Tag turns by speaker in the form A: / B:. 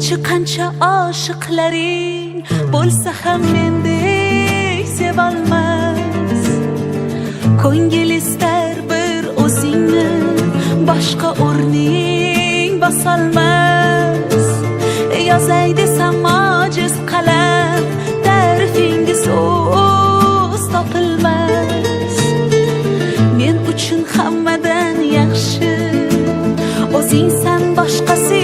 A: Qancha qancha oshiqlaring bo'lsa ham mendek sevolmas. Ko'ngil istar bir o'zingni, boshqa o'rning bosolmas. Yozay desam ojiz qalam, ta'rifingiz so'z topilmas. Men uchun hammadan yaxshi o'zingsan, boshqasi